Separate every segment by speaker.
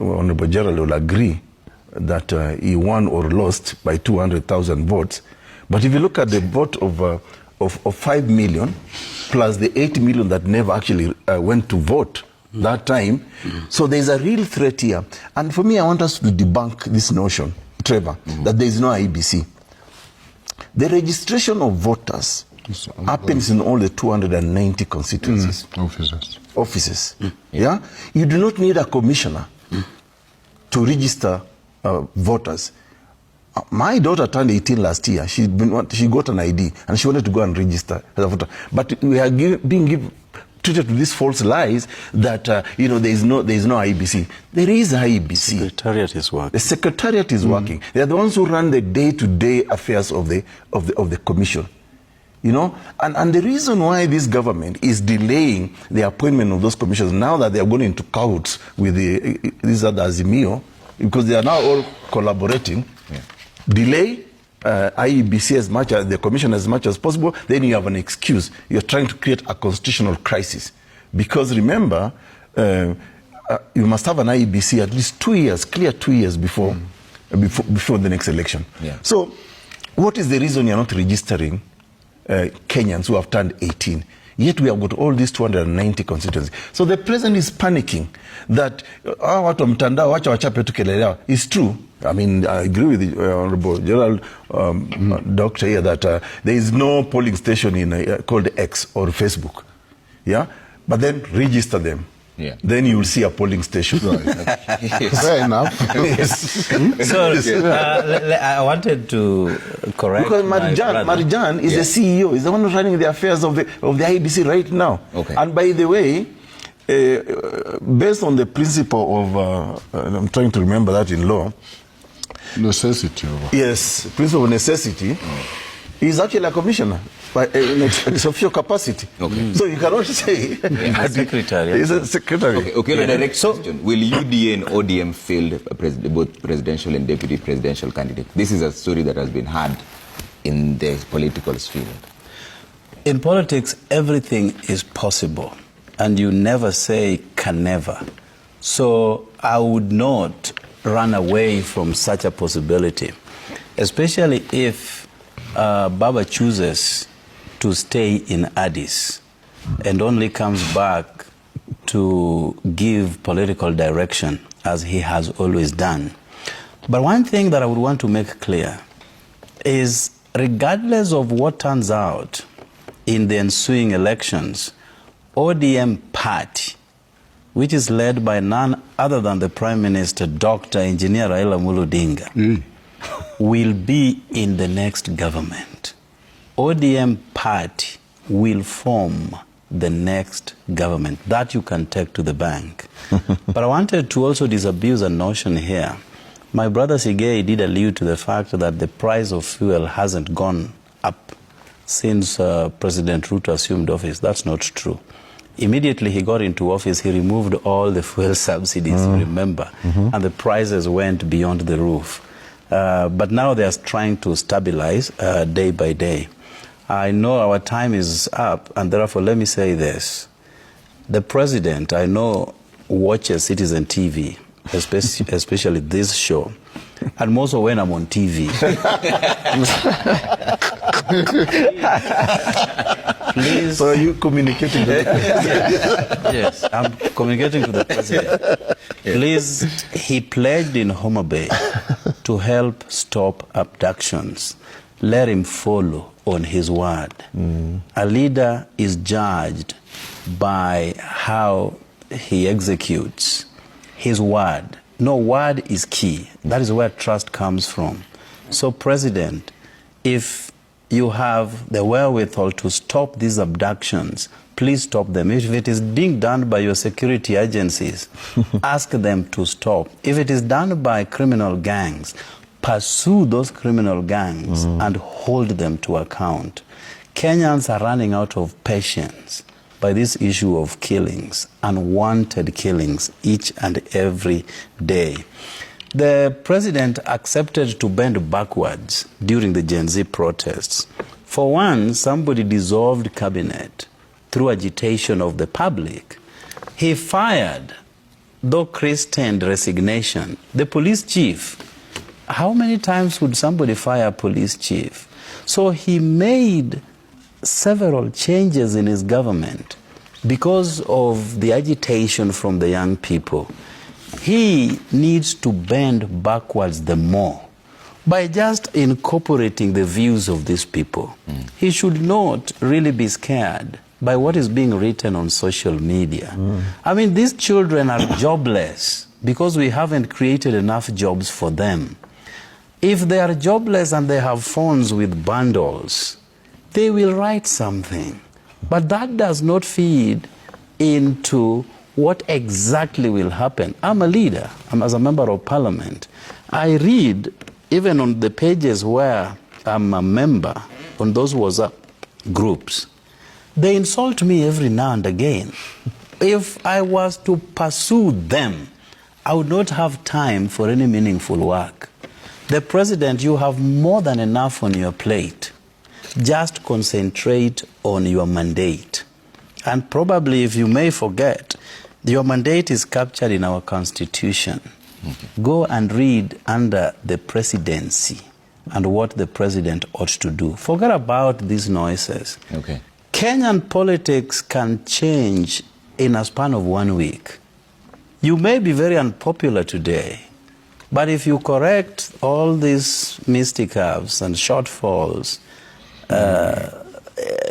Speaker 1: Honorable Gerald will agree that he won or lost by 200,000 votes. But if you look at the vote of 5 million plus the 8 million that never actually went to vote that time, so there's a real threat here. And for me, I want us to debunk this notion, Trevor, that there is no IEBC. The registration of voters happens in all the 290 constituencies. Offices. Yeah? You do not need a commissioner to register voters. My daughter turned 18 last year. She got an ID and she wanted to go and register as a voter. But we are being treated to these false lies that there is no IEBC. There is IEBC.
Speaker 2: Secretariat is working.
Speaker 1: The secretariat is working. They are the ones who run the day-to-day affairs of the commission. And the reason why this government is delaying the appointment of those commissioners now that they are going into cahoots with these other Azimio, because they are now all collaborating. Delay IEBC as much as the commission as much as possible, then you have an excuse. You're trying to create a constitutional crisis. Because remember, you must have an IEBC at least 2 years, clear 2 years before the next election. So what is the reason you're not registering Kenyans who have turned 18? Yet we have got all these 290 constituencies. So the president is panicking that watu mtandao wacha wachape tu kelele. It's true. I mean, I agree with the Honorable Gerald Doctor here that there is no polling station called X or Facebook. Yeah? But then register them.
Speaker 3: Yeah.
Speaker 1: Then you will see a polling station.
Speaker 3: Fair enough.
Speaker 2: So I wanted to correct
Speaker 1: because Marijan is the CEO, is the one running the affairs of the IEBC right now.
Speaker 3: Okay.
Speaker 1: And by the way, based on the principle of, I'm trying to remember that in law.
Speaker 3: Necessity.
Speaker 1: Yes, principle of necessity. He's actually a commissioner by ex officio capacity.
Speaker 3: Okay.
Speaker 1: So you cannot say
Speaker 2: secretary.
Speaker 1: He's a secretary.
Speaker 3: Okay, direct question. Will UDA and ODM field both presidential and deputy presidential candidates? This is a story that has been had in the political sphere.
Speaker 2: In politics, everything is possible, and you never say can never. So I would not run away from such a possibility, especially if Baba chooses to stay in Addis and only comes back to give political direction as he has always done. But one thing that I would want to make clear is, regardless of what turns out in the ensuing elections, ODM party, which is led by none other than the Prime Minister, Dr. Engineer Raila Amolo Odinga, will be in the next government. ODM party will form the next government. That you can take to the bank. But I wanted to also disabuse a notion here. My brother Sigei did allude to the fact that the price of fuel hasn't gone up since President Ruto assumed office. That's not true. Immediately he got into office, he removed all the fuel subsidies, you remember, and the prices went beyond the roof. But now they are trying to stabilize day by day. I know our time is up, and therefore let me say this. The president, I know, watches Citizen TV, especially this show, and most of when I'm on TV. Please.
Speaker 1: So are you communicating with the president?
Speaker 2: Yes, I'm communicating to the president. Please, he pledged in Homa Bay to help stop abductions. Let him follow on his word. A leader is judged by how he executes his word. No, word is key. That is where trust comes from. So, President, if you have the wherewithal to stop these abductions, please stop them. If it is being done by your security agencies, ask them to stop. If it is done by criminal gangs, pursue those criminal gangs and hold them to account. Kenyans are running out of patience by this issue of killings, unwanted killings, each and every day. The president accepted to bend backwards during the Gen Z protests. For one, somebody dissolved cabinet through agitation of the public. He fired though christened resignation, the police chief, how many times would somebody fire a police chief? So he made several changes in his government because of the agitation from the young people. He needs to bend backwards the more by just incorporating the views of these people. He should not really be scared by what is being written on social media. I mean, these children are jobless because we haven't created enough jobs for them. If they are jobless and they have phones with bundles, they will write something. But that does not feed into what exactly will happen. I'm a leader. I'm as a member of parliament. I read, even on the pages where I'm a member, on those WhatsApp groups, they insult me every now and again. If I was to pursue them, I would not have time for any meaningful work. The president, you have more than enough on your plate. Just concentrate on your mandate. And probably, if you may forget, your mandate is captured in our constitution. Go and read under the presidency and what the president ought to do. Forget about these noises.
Speaker 3: Okay.
Speaker 2: Kenyan politics can change in a span of 1 week. You may be very unpopular today, but if you correct all these mistakes and shortfalls,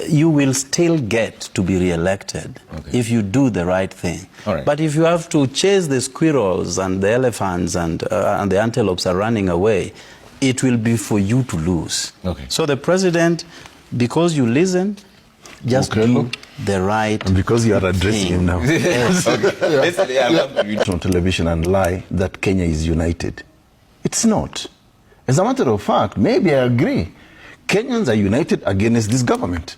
Speaker 2: you will still get to be re-elected if you do the right thing. But if you have to chase the squirrels and the elephants and the antelopes are running away, it will be for you to lose. So the president, because you listen, just do the right
Speaker 1: and because you are addressing him now.
Speaker 2: Yes.
Speaker 1: On television and lie that Kenya is united. It's not. As a matter of fact, maybe I agree. Kenyans are united against this government.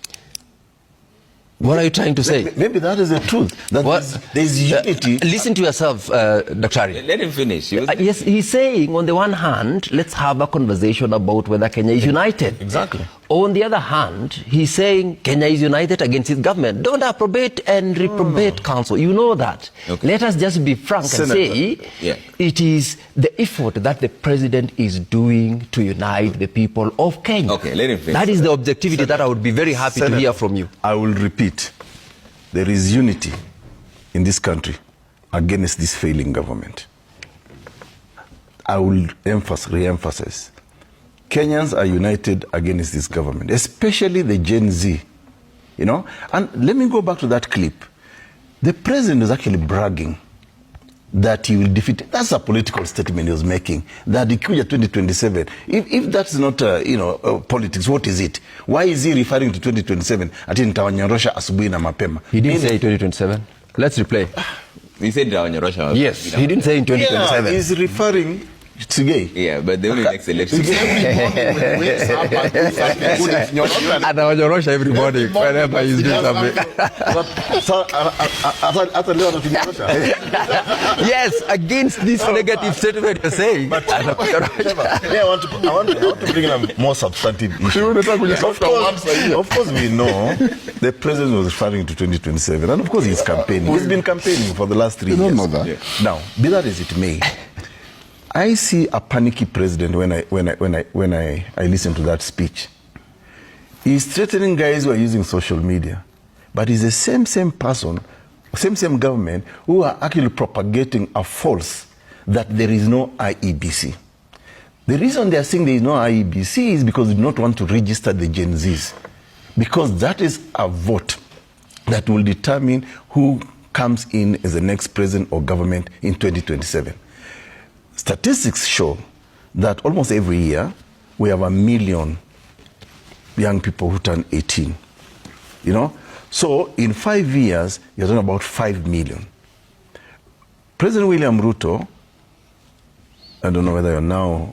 Speaker 4: What are you trying to say?
Speaker 1: Maybe that is the truth. That there's unity.
Speaker 4: Listen to yourself, Dr.
Speaker 3: Let him finish.
Speaker 4: Yes, he's saying, on the one hand, let's have a conversation about whether Kenya is united.
Speaker 1: Exactly.
Speaker 4: On the other hand, he's saying Kenya is united against his government. Don't approbate and reprobate counsel. You know that. Let us just be frank and say it is the effort that the president is doing to unite the people of Kenya.
Speaker 3: Okay, let him finish.
Speaker 4: That is the objectivity that I would be very happy to hear from you.
Speaker 1: I will repeat. There is unity in this country against this failing government. I will re-emphasize. Kenyans are united against this government, especially the Gen Z, you know. And let me go back to that clip. The president was actually bragging that he will defeat. That's a political statement he was making, that Ikuja 2027. If that's not, politics, what is it? Why is he referring to 2027? Ati nitawanyorosha asubuhi na mapema.
Speaker 4: He didn't say 2027. Let's replay.
Speaker 3: He said nitawanyorosha.
Speaker 4: Yes, he didn't say in 2027.
Speaker 1: Yeah, he's referring to gay.
Speaker 3: Yeah, but the only next election.
Speaker 4: Anawanyorosha every morning whenever he's doing something. Yes, against this negative statement you're saying.
Speaker 1: But I want to bring in a more substantive issue. Of course, we know the president was referring to 2027, and of course he's campaigning. He's been campaigning for the last 3 years.
Speaker 5: You don't know that.
Speaker 1: Yeah. Now, be that as it may, I see a panicky president when I listen to that speech. He's threatening guys who are using social media, but it's the same person, same government who are actually propagating a false that there is no IEBC. The reason they are saying there is no IEBC is because they do not want to register the Gen Zs, because that is a vote that will determine who comes in as the next president or government in 2027. Statistics show that almost every year we have 1 million young people who turn 18. You know? So in 5 years, you're talking about 5 million. President William Ruto, I don't know whether you're now